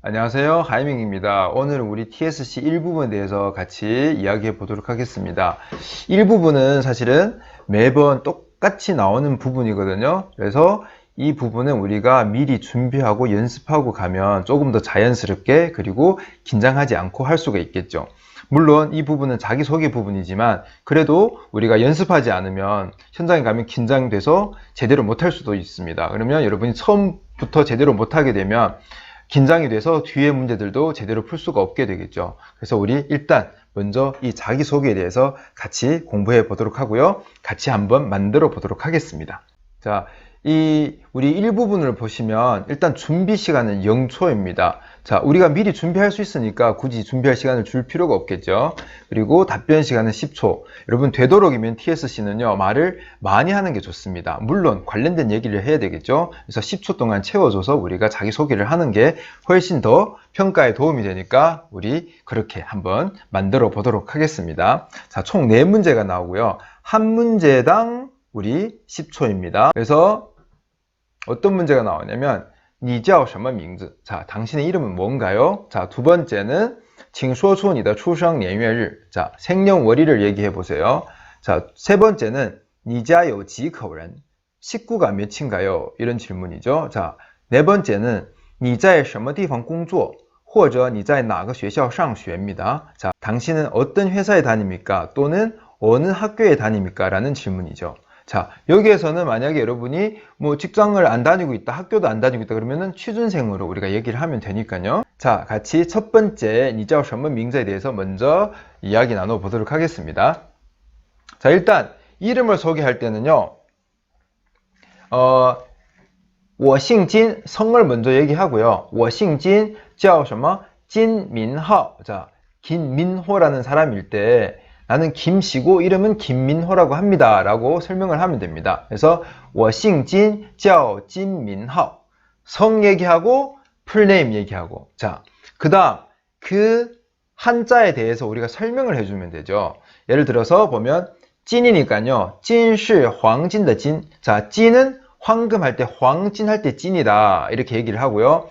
안녕하세요. 하이밍입니다. 오늘 우리 TSC 일부분에 대해서 같이 이야기해 보도록 하겠습니다. 일부분은 사실은 매번 똑같이 나오는 부분이거든요. 그래서 이 부분은 우리가 미리 준비하고 연습하고 가면 조금 더 자연스럽게 그리고 긴장하지 않고 할 수가 있겠죠. 물론 이 부분은 자기소개 부분이지만 그래도 우리가 연습하지 않으면 현장에 가면 긴장돼서 제대로 못할 수도 있습니다. 그러면 여러분이 처음부터 제대로 못하게 되면 긴장이 돼서 뒤에 문제들도 제대로 풀 수가 없게 되겠죠. 그래서 우리 일단 먼저 이 자기소개에 대해서 같이 공부해 보도록 하고요. 같이 한번 만들어 보도록 하겠습니다. 자, 우리 일부분을 보시면 일단 준비 시간은 0초입니다. 자, 우리가 미리 준비할 수 있으니까 굳이 준비할 시간을 줄 필요가 없겠죠. 그리고 답변 시간은 10초. 여러분 되도록이면 TSC는요, 말을 많이 하는 게 좋습니다. 물론 관련된 얘기를 해야 되겠죠. 그래서 10초 동안 채워줘서 우리가 자기소개를 하는 게 훨씬 더 평가에 도움이 되니까 우리 그렇게 한번 만들어 보도록 하겠습니다. 자, 총 4문제가 나오고요. 한 문제당 우리 10초입니다. 그래서 어떤 문제가 나오냐면 你叫什么名字? 자, 당신의 이름은 뭔가요? 자, 두 번째는 请说出你的出生年月日. 자, 생년월일을 얘기해 보세요. 자, 세 번째는 你家有几口人? 식구가 몇인가요? 이런 질문이죠. 자, 네 번째는 你在什么地方工作?或者你在哪个学校上学입니다. 자, 당신은 어떤 회사에 다닙니까? 또는 어느 학교에 다닙니까? 라는 질문이죠. 자, 여기에서는 만약에 여러분이 뭐 직장을 안 다니고 있다, 학교도 안 다니고 있다 그러면은 취준생으로 우리가 얘기를 하면 되니까요. 자, 같이 첫 번째 你叫什么名字에 대해서 먼저 이야기 나눠 보도록 하겠습니다. 자, 일단 이름을 소개할 때는요. 我姓金 성을 먼저 얘기하고요. 我姓金叫什么 金민호. 자, 김민호라는 사람일 때 나는 김씨고 이름은 김민호라고 합니다 라고 설명을 하면 됩니다. 그래서 我姓金叫金민호. 성 얘기하고 풀네임 얘기하고. 자, 그 다음 그 한자에 대해서 우리가 설명을 해주면 되죠. 예를 들어서 보면 찐이니까요. 찐시 황진의 찐. 자, 찐은 황금 할 때 황진 할 때 찐이다 이렇게 얘기를 하고요.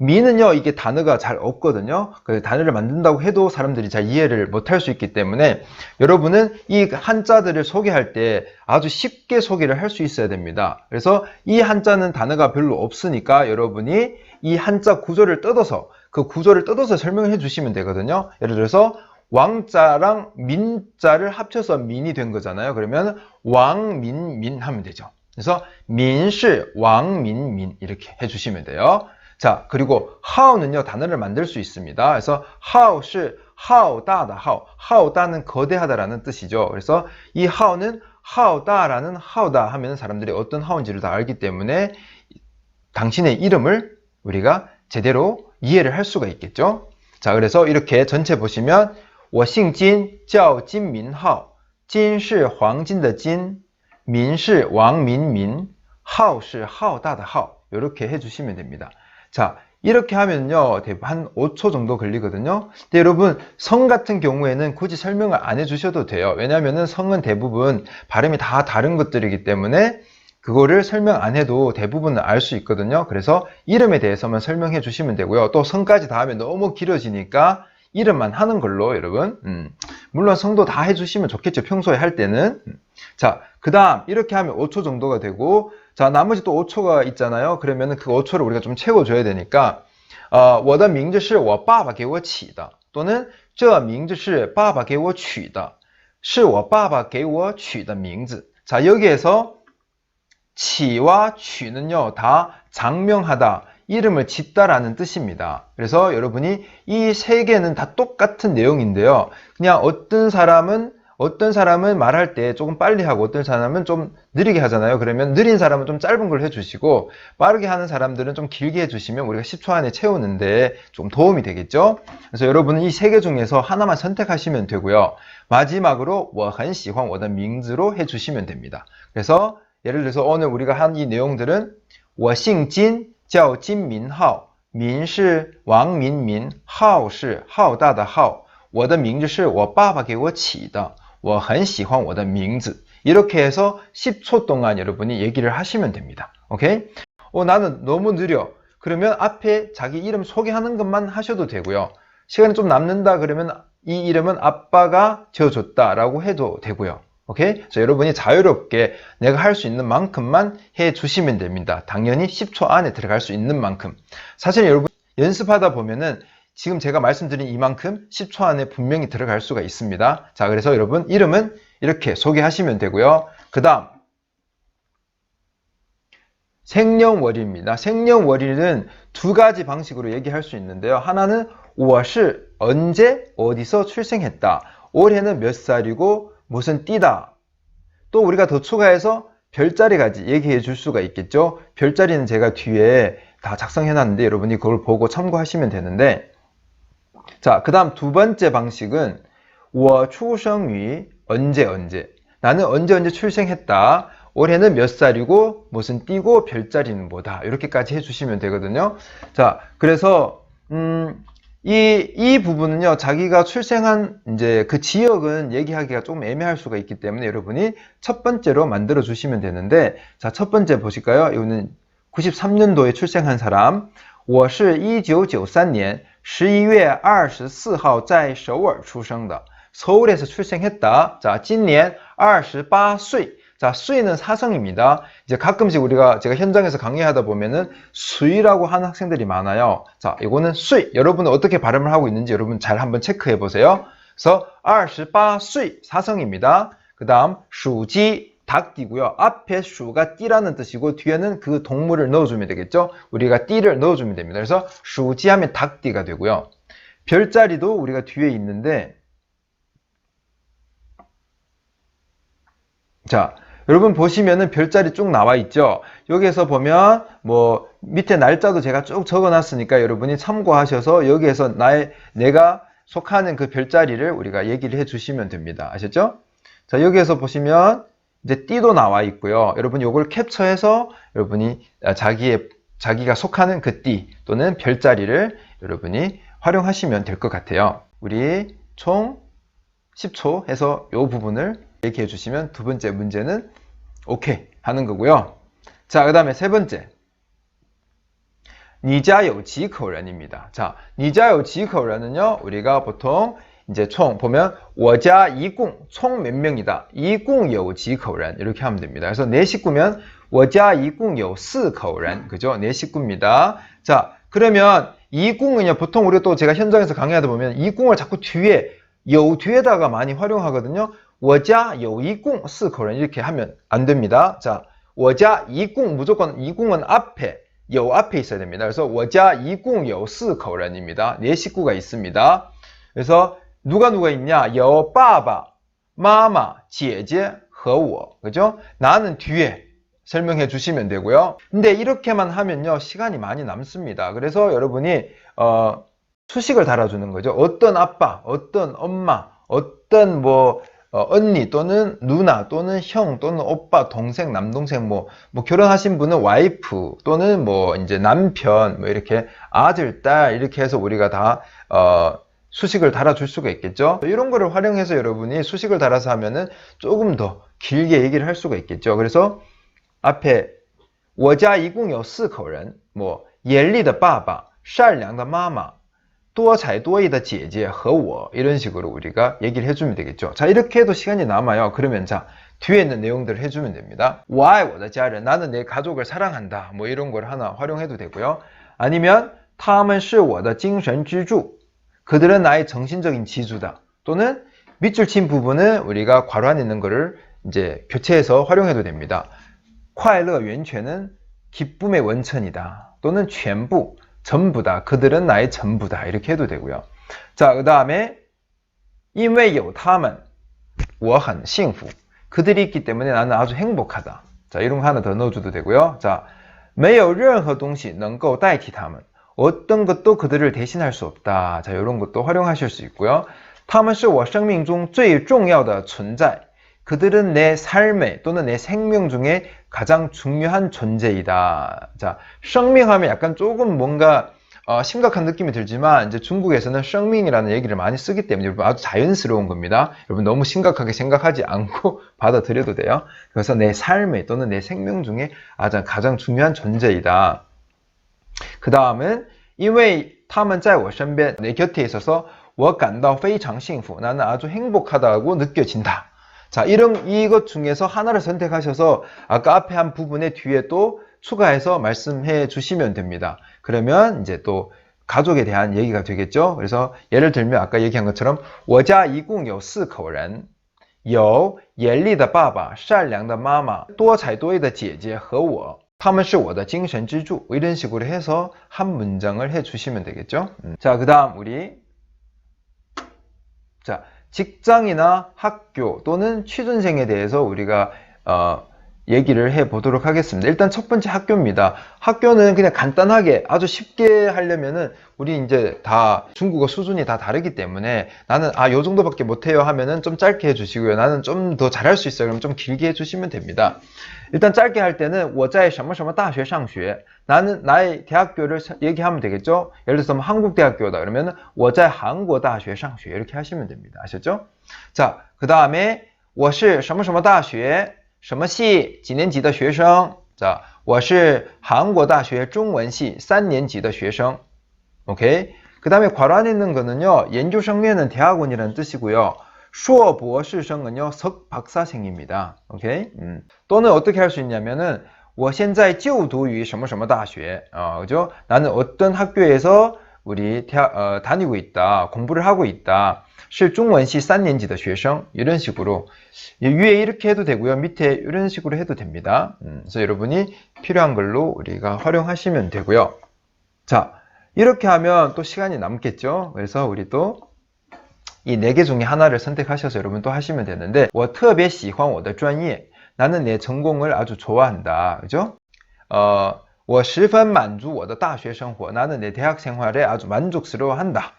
민은요, 이게 단어가 잘 없거든요. 그래서 단어를 만든다고 해도 사람들이 잘 이해를 못할 수 있기 때문에 여러분은 이 한자들을 소개할 때 아주 쉽게 소개를 할 수 있어야 됩니다. 그래서 이 한자는 단어가 별로 없으니까 여러분이 이 한자 구조를 뜯어서 그 구조를 뜯어서 설명해 주시면 되거든요. 예를 들어서 왕자랑 민자를 합쳐서 민이 된 거잖아요. 그러면 왕민민 하면 되죠. 그래서 민시 왕민민 이렇게 해주시면 돼요. 자, 그리고 하오는요, 단어를 만들 수 있습니다. 그래서 하오시 하오다다 하오. 하오다는 거대하다라는 뜻이죠. 그래서 이 하오는 하오다라는 하오다 하면 사람들이 어떤 하오인지를 다 알기 때문에 당신의 이름을 우리가 제대로 이해를 할 수가 있겠죠. 자, 그래서 이렇게 전체 보시면 我姓金叫金민호. 金是黄金的金, 민是왕민민, 하오是하오다다 하오. 이렇게 해주시면 됩니다. 자, 이렇게 하면요, 한 5초 정도 걸리거든요. 근데 여러분, 성 같은 경우에는 굳이 설명을 안 해주셔도 돼요. 왜냐면은 성은 대부분 발음이 다 다른 것들이기 때문에 그거를 설명 안 해도 대부분은 알 수 있거든요. 그래서 이름에 대해서만 설명해 주시면 되고요. 또 성까지 다 하면 너무 길어지니까 이름만 하는 걸로 여러분. 물론 성도 다 해주시면 좋겠죠. 평소에 할 때는. 자, 그 다음 이렇게 하면 5초 정도가 되고, 자, 나머지 또 5초가 있잖아요. 그러면은 그 5초를 우리가 좀 채워줘야 되니까 我的名字是我爸爸给我起的 또는 这名字是爸爸给我取的是我爸爸给我取的名字. 자, 여기에서 치와 취는요, 다 장명하다, 이름을 짓다라는 뜻입니다. 그래서 여러분이 이 세 개는 다 똑같은 내용인데요. 그냥 어떤 사람은 말할 때 조금 빨리 하고 어떤 사람은 좀 느리게 하잖아요. 그러면 느린 사람은 좀 짧은 걸 해주시고 빠르게 하는 사람들은 좀 길게 해주시면 우리가 10초 안에 채우는데 좀 도움이 되겠죠. 그래서 여러분은 이 세 개 중에서 하나만 선택하시면 되고요. 마지막으로 我很喜欢我的名字로 해주시면 됩니다. 그래서 예를 들어서 오늘 우리가 한 이 내용들은 我姓金叫金민호, 民是王民民, 号是浩大的号, 我的名字是我爸爸给我起的, 我很喜欢我的名字. 이렇게 해서 10초 동안 여러분이 얘기를 하시면 됩니다. 오케이? 나는 너무 느려. 그러면 앞에 자기 이름 소개하는 것만 하셔도 되고요. 시간이 좀 남는다 그러면 이 이름은 아빠가 지어줬다라고 해도 되고요. 오케이? 그래서 여러분이 자유롭게 내가 할 수 있는 만큼만 해 주시면 됩니다. 당연히 10초 안에 들어갈 수 있는 만큼. 사실 여러분 연습하다 보면은 지금 제가 말씀드린 이만큼 10초 안에 분명히 들어갈 수가 있습니다. 자, 그래서 여러분 이름은 이렇게 소개하시면 되고요. 그 다음 생년월일입니다. 생년월일은 두 가지 방식으로 얘기할 수 있는데요. 하나는 我是 언제 어디서 출생했다. 올해는 몇 살이고 무슨 띠다. 또 우리가 더 추가해서 별자리까지 얘기해 줄 수가 있겠죠. 별자리는 제가 뒤에 다 작성해 놨는데 여러분이 그걸 보고 참고하시면 되는데, 자, 그 다음 두 번째 방식은 我出生于 언제 나는 언제 출생했다. 올해는 몇 살이고 무슨 띠고 별자리는 뭐다. 이렇게까지 해주시면 되거든요. 자, 그래서 이 부분은요, 자기가 출생한 이제 그 지역은 얘기하기가 조금 애매할 수가 있기 때문에 여러분이 첫 번째로 만들어 주시면 되는데, 자, 첫 번째 보실까요? 이거는 93년도에 출생한 사람. 我是1993年11月24号在首尔出生的. 서울에서 출생했다. 자, 今年28岁. 자, 수이는 사성입니다. 이제 가끔씩 제가 현장에서 강의하다 보면은 수이라고 하는 학생들이 많아요. 자, 이거는 수이. 여러분은 어떻게 발음을 하고 있는지 여러분 잘 한번 체크해 보세요. 그래서 28岁 사성입니다. 그 다음 슈지 닭띠고요. 앞에 슈가 띠라는 뜻이고 뒤에는 그 동물을 넣어주면 되겠죠. 우리가 띠를 넣어주면 됩니다. 그래서 슈지 하면 닭띠가 되고요. 별자리도 우리가 뒤에 있는데, 자, 여러분 보시면은 별자리 쭉 나와 있죠. 여기에서 보면 뭐 밑에 날짜도 제가 쭉 적어 놨으니까 여러분이 참고하셔서 여기에서 내가 속하는 그 별자리를 우리가 얘기를 해 주시면 됩니다. 아셨죠? 자, 여기에서 보시면 이제 띠도 나와 있고요. 여러분 요걸 캡처해서 여러분이 자기가 속하는 그 띠 또는 별자리를 여러분이 활용하시면 될 것 같아요. 우리 총 10초 해서 요 부분을 얘기해 주시면 두 번째 문제는 오케이 하는 거고요. 자, 그 다음에 세 번째. 你家有几口人입니다. 자, 你家有几口人은요, 우리가 보통 이제 총 보면 我家一共 총 몇 명이다. 一共有几口人 이렇게 하면 됩니다. 그래서 내 식구면 我家一共有四口人 그죠? 내 식구입니다. 자, 그러면 이궁은요, 보통 우리가 또 제가 현장에서 강의하다 보면 이궁을 자꾸 뒤에다가 많이 활용하거든요. 我家有一共四口人 이렇게 하면 안 됩니다. 자, 我家一共 무조건 이궁은 앞에 있어야 됩니다. 그래서 我家一共有四口人입니다. 네 식구가 있습니다. 그래서 누가 있냐? 有爸爸, 마마, 姐姐和我. 그죠? 나는 뒤에 설명해 주시면 되고요. 근데 이렇게만 하면요, 시간이 많이 남습니다. 그래서 여러분이 수식을 달아주는 거죠. 어떤 아빠, 어떤 엄마, 어떤 언니 또는 누나 또는 형 또는 오빠, 동생, 남동생 뭐 결혼하신 분은 와이프 또는 이제 남편 이렇게 아들, 딸 이렇게 해서 우리가 다 수식을 달아줄 수가 있겠죠. 이런 거를 활용해서 여러분이 수식을 달아서 하면은 조금 더 길게 얘기를 할 수가 있겠죠. 그래서 앞에 我家一共有四口人 严厉的爸爸, 善良的妈妈, 多才多艺的姐姐和我 이런 식으로 우리가 얘기를 해주면 되겠죠. 자, 이렇게 해도 시간이 남아요. 그러면 자, 뒤에 있는 내용들을 해주면 됩니다. 我爱我的家人, 나는 내 가족을 사랑한다. 이런 걸 하나 활용해도 되고요. 아니면 他们是我的精神支柱, 그들은 나의 정신적인 지주다. 또는 밑줄 친 부분은 우리가 괄호 안에 있는 거를 이제 교체해서 활용해도 됩니다. 快乐源泉은 기쁨의 원천이다. 또는 全部, 전부다. 그들은 나의 전부다. 이렇게 해도 되고요. 자, 그 다음에 因为有他们我很幸福. 그들이 있기 때문에 나는 아주 행복하다. 자, 이런 거 하나 더 넣어줘도 되고요. 자, 没有任何东西能够代替他们. 어떤 것도 그들을 대신할 수 없다. 자, 이런 것도 활용하실 수 있고요. 他们是我生命中最重要的存在. 그들은 내 삶에 또는 내 생명 중에 가장 중요한 존재이다. 자, 생명하면 약간 조금 뭔가 심각한 느낌이 들지만 이제 중국에서는 생명이라는 얘기를 많이 쓰기 때문에 여러분 아주 자연스러운 겁니다. 여러분 너무 심각하게 생각하지 않고 받아들여도 돼요. 그래서 내 삶에 또는 내 생명 중에 가장 중요한 존재이다. 그 다음은 因为他们在我身边 내 곁에 있어서 我感到非常幸福 나는 아주 행복하다고 느껴진다. 자, 이것 중에서 하나를 선택하셔서 아까 앞에 한 부분에 뒤에 또 추가해서 말씀해 주시면 됩니다. 그러면 이제 또 가족에 대한 얘기가 되겠죠. 그래서 예를 들면 아까 얘기한 것처럼 我家一共有4口人有严厉的爸爸善良的妈妈多才多艺的姐姐和我他们是我的精神支柱 이런 식으로 해서 한 문장을 해 주시면 되겠죠. 자, 그 다음 우리 자 직장이나 학교 또는 취준생에 대해서 우리가 얘기를 해 보도록 하겠습니다. 일단 첫 번째 학교입니다. 학교는 그냥 간단하게 아주 쉽게 하려면은 우리 이제 다 중국어 수준이 다 다르기 때문에 나는 요 정도밖에 못해요 하면은 좀 짧게 해주시고요. 나는 좀 더 잘할 수 있어요. 그럼 좀 길게 해주시면 됩니다. 일단 짧게 할 때는 我在什么什么大学上学 나는 나의 대학교를 얘기하면 되겠죠. 예를 들어서 한국대학교다 그러면은 我在韩国大学上学 이렇게 하시면 됩니다. 아셨죠? 자, 그 다음에 我是什么什么大学什么系几年级的学生 자, 我是韩国大学中文系3年级的学生 오케이? 그 다음에 괄호 안에 있는 거는요,研究生면은 대학원이라는 뜻이고요. 硕博士生은요, 석박사생입니다. 오케이? 또는 어떻게 할 수 있냐면은, 我现在就读于什么什么大学. 그죠? 나는 어떤 학교에서 우리 다니고 있다, 공부를 하고 있다. 是中文系3年级的学生 이런 식으로 위에 이렇게 해도 되고요. 밑에 이런 식으로 해도 됩니다. 그래서 여러분이 필요한 걸로 우리가 활용하시면 되고요. 자, 이렇게 하면 또 시간이 남겠죠. 그래서 우리 또 이 4개 중에 하나를 선택하셔서 여러분 또 하시면 되는데 我特别喜欢我的专业 나는 내 전공을 아주 좋아한다. 그죠? 我十分满足我的大学生活 나는 내 대학 생활에 아주 만족스러워한다.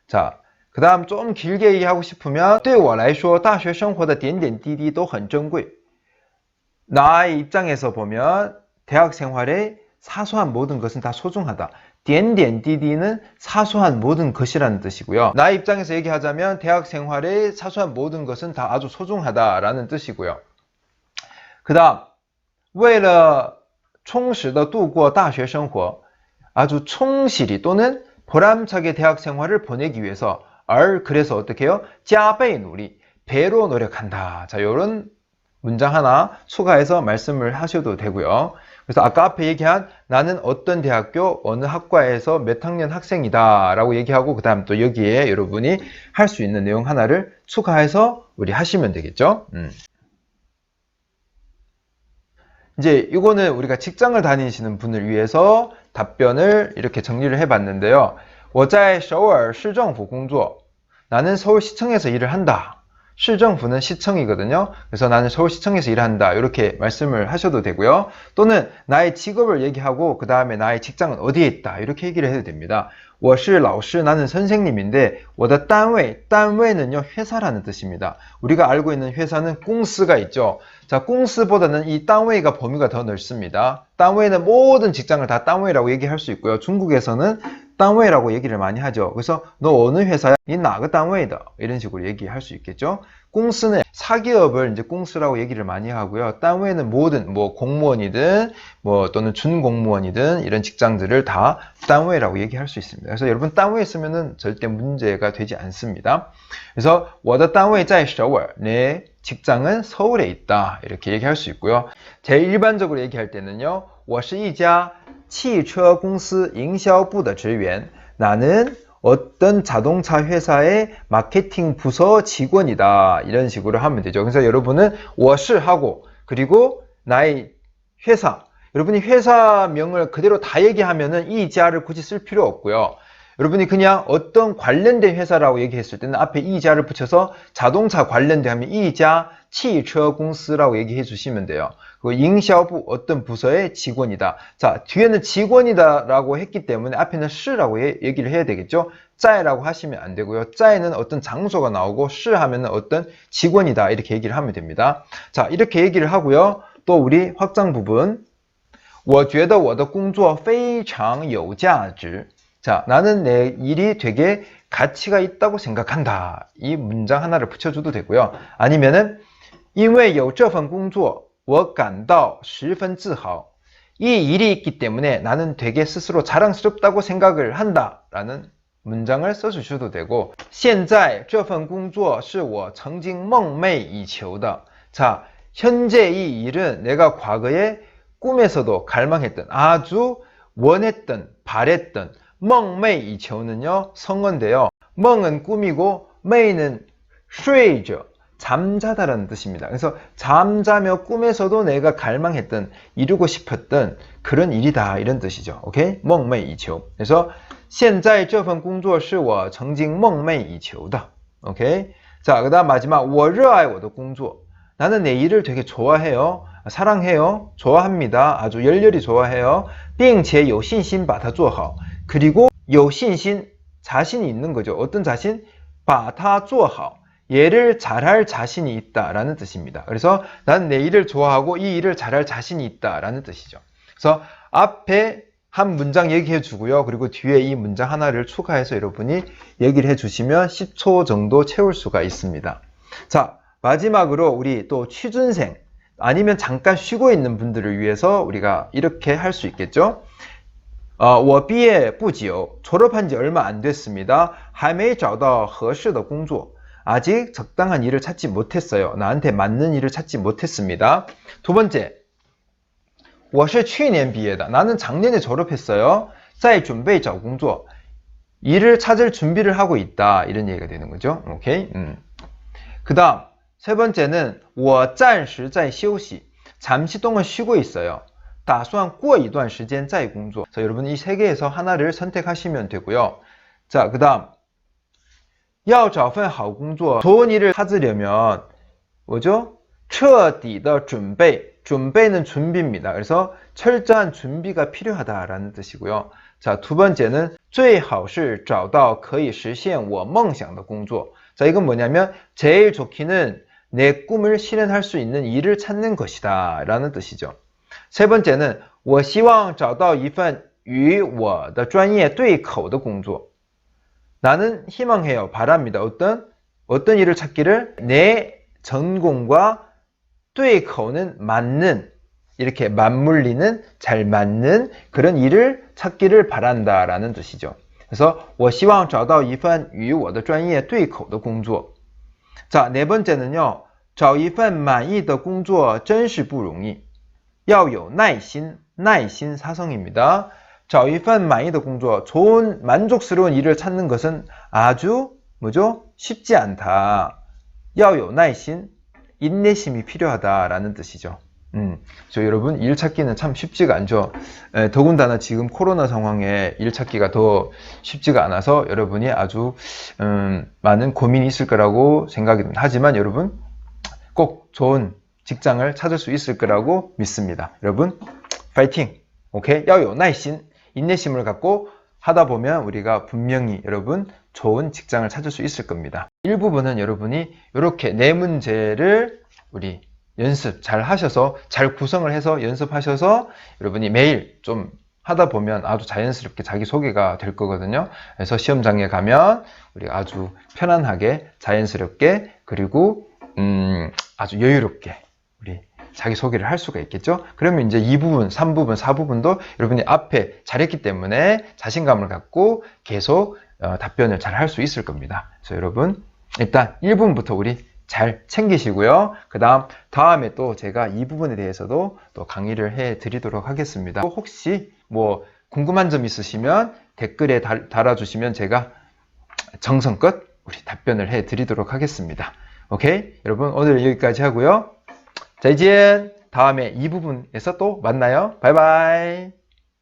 자, 그 다음 좀 길게 얘기하고 싶으면 对我来说大学生活的点点滴滴都很珍贵 나의 입장에서 보면 대학 생활의 사소한 모든 것은 다 소중하다. 点点滴滴는 사소한 모든 것이라는 뜻이고요. 나의 입장에서 얘기하자면 대학 생활의 사소한 모든 것은 다 아주 소중하다라는 뜻이고요. 그 다음 为了充实地度过大学生活 아주 충실히 또는 보람차게 대학 생활을 보내기 위해서 그래서 어떻게 해요? 加倍努力 배로 노력한다. 자, 요런 문장 하나 추가해서 말씀을 하셔도 되고요. 그래서 아까 앞에 얘기한 나는 어떤 대학교 어느 학과에서 몇 학년 학생이다 라고 얘기하고 그 다음 또 여기에 여러분이 할 수 있는 내용 하나를 추가해서 우리 하시면 되겠죠. 이제 이거는 우리가 직장을 다니시는 분을 위해서 답변을 이렇게 정리를 해봤는데요. 我在首尔市政府工作 나는 서울시청에서 일을 한다. 시정부는 시청이거든요. 그래서 나는 서울시청에서 일한다. 이렇게 말씀을 하셔도 되고요. 또는 나의 직업을 얘기하고 그 다음에 나의 직장은 어디에 있다. 이렇게 얘기를 해도 됩니다. 我是老师 나는 선생님인데 我的单位 单位는요 회사라는 뜻입니다. 우리가 알고 있는 회사는 공司가 있죠. 자, 공司보다는 이单位가 범위가 더 넓습니다. 单位는 모든 직장을 다 单位라고 얘기할 수 있고요. 중국에서는 单位라고 얘기를 많이 하죠. 그래서 너 어느 회사야? 니哪个单位的? 이런 식으로 얘기할 수 있겠죠. 공司는 사기업을 이제 공司라고 얘기를 많이 하고요. 单位는 모든 뭐 공무원이든 뭐 또는 준공무원이든 이런 직장들을 다 单位라고 얘기할 수 있습니다. 그래서 여러분 单位 쓰면은 절대 문제가 되지 않습니다. 그래서 我的单位在首尔 내 직장은 서울에 있다. 이렇게 얘기할 수 있고요. 제일 일반적으로 얘기할 때는요. 我是一家汽车公司营销部的职员 나는 어떤 자동차 회사의 마케팅 부서 직원이다. 이런 식으로 하면 되죠. 그래서 여러분은 我是 하고 그리고 나의 회사 여러분이 회사명을 그대로 다 얘기하면은 이 자를 굳이 쓸 필요 없고요. 여러분이 그냥 어떤 관련된 회사라고 얘기했을 때는 앞에 이 자를 붙여서 자동차 관련된 하면 이 자汽车公司라고 얘기해 주시면 돼요. 그리고营销부 어떤 부서의 직원이다. 자, 뒤에는 직원이다 라고 했기 때문에 앞에는 시라고 얘기를 해야 되겠죠. 在라고 하시면 안 되고요. 在는 어떤 장소가 나오고 시 하면 어떤 직원이다 이렇게 얘기를 하면 됩니다. 자, 이렇게 얘기를 하고요. 또 우리 확장 부분 我觉得我的工作非常有价值 자, 나는 내 일이 되게 가치가 있다고 생각한다. 이 문장 하나를 붙여줘도 되고요. 아니면은 因为有这份工作我感到十分自豪이 일이 있기 때문에 나는 되게 스스로 자랑스럽다고 생각을 한다 라는 문장을 써주셔도 되고 现在这份工作是我曾经梦寐以求的 자, 현재 이 일은 내가 과거에 꿈에서도 갈망했던 아주 원했던 바랬던 梦寐以求는요 성어인데요. 멍은 꿈이고 매는 睡着 잠자다라는 뜻입니다. 그래서 잠자며 꿈에서도 내가 갈망했던 이루고 싶었던 그런 일이다 이런 뜻이죠. 오케이? 梦寐以求 그래서 现在这份工作是我曾经梦寐以求的 오케이? 자, 그다음 마지막 我热爱我的工作 나는 내 일을 되게 좋아해요. 사랑해요. 좋아합니다. 아주 열렬히 좋아해요. 并且有信心把它做好 그리고 有信心 자신이 있는 거죠. 어떤 자신? 把它做好 얘를 잘할 자신이 있다라는 뜻입니다. 그래서 나는 내 일을 좋아하고 이 일을 잘할 자신이 있다라는 뜻이죠. 그래서 앞에 한 문장 얘기해 주고요. 그리고 뒤에 이 문장 하나를 추가해서 여러분이 얘기를 해 주시면 10초 정도 채울 수가 있습니다. 자, 마지막으로 우리 또 취준생 아니면 잠깐 쉬고 있는 분들을 위해서 우리가 이렇게 할 수 있겠죠. 我毕业不久 졸업한 지 얼마 안 됐습니다. 还没找到合适的工作 아직 적당한 일을 찾지 못했어요. 나한테 맞는 일을 찾지 못했습니다. 두 번째, 我是去年毕业的 나는 작년에 졸업했어요. 在准备找工作 일을 찾을 준비를 하고 있다. 이런 얘기가 되는 거죠. 오케이? 그 다음 세 번째는 我暂时在休息 잠시 동안 쉬고 있어요. 打算过一段时间再工作 그래서 여러분 이 세 개에서 하나를 선택하시면 되고요. 자, 그 다음 要找份好工作 좋은 일을 찾으려면 뭐죠? 彻底的准备 준비는 준비입니다. 그래서 철저한 준비가 필요하다라는 뜻이고요. 자, 두 번째는 最好是找到可以实现我梦想的工作 자, 이건 뭐냐면 제일 좋기는 내 꿈을 실현할 수 있는 일을 찾는 것이다 라는 뜻이죠. 세 번째는 我希望找到一份与我的专业对口的工作 나는 희망해요. 바랍니다. 어떤 일을 찾기를 내 전공과 对口는 맞는 이렇게 맞물리는 잘 맞는 그런 일을 찾기를 바란다 라는 뜻이죠. 그래서 我希望找到一份与我的专业对口的工作 자, 네 번째는요. 找一份满意的工作真是不容易要有耐心 耐心 사성입니다. 找一份满意的工作 좋은 만족스러운 일을 찾는 것은 아주 뭐죠? 쉽지 않다. 要有耐心 인내심이 필요하다라는 뜻이죠. 저 여러분 일 찾기는 참 쉽지가 않죠. 더군다나 지금 코로나 상황에 일 찾기가 더 쉽지가 않아서 여러분이 아주 많은 고민이 있을 거라고 생각이 듭니다. 하지만 여러분 꼭 좋은 직장을 찾을 수 있을 거라고 믿습니다. 여러분 파이팅! 오케이? 要有耐心 인내심을 갖고 하다 보면 우리가 분명히 여러분 좋은 직장을 찾을 수 있을 겁니다. 일부분은 여러분이 이렇게 네 문제를 우리 연습 잘 하셔서 잘 구성을 해서 연습하셔서 여러분이 매일 좀 하다 보면 아주 자연스럽게 자기소개가 될 거거든요. 그래서 시험장에 가면 우리가 아주 편안하게 자연스럽게 그리고 아주 여유롭게 우리 자기소개를 할 수가 있겠죠. 그러면 이제 2부분, 3부분, 4부분도 여러분이 앞에 잘했기 때문에 자신감을 갖고 계속 답변을 잘 할 수 있을 겁니다. 그래서 여러분 일단 1부분부터 우리 잘 챙기시고요. 다음에 또 제가 이 부분에 대해서도 또 강의를 해 드리도록 하겠습니다. 혹시 뭐 궁금한 점 있으시면 댓글에 달아주시면 제가 정성껏 우리 답변을 해 드리도록 하겠습니다. 오케이? 여러분 오늘 여기까지 하고요. 자, 이제 다음에 이 부분에서 또 만나요. 바이바이.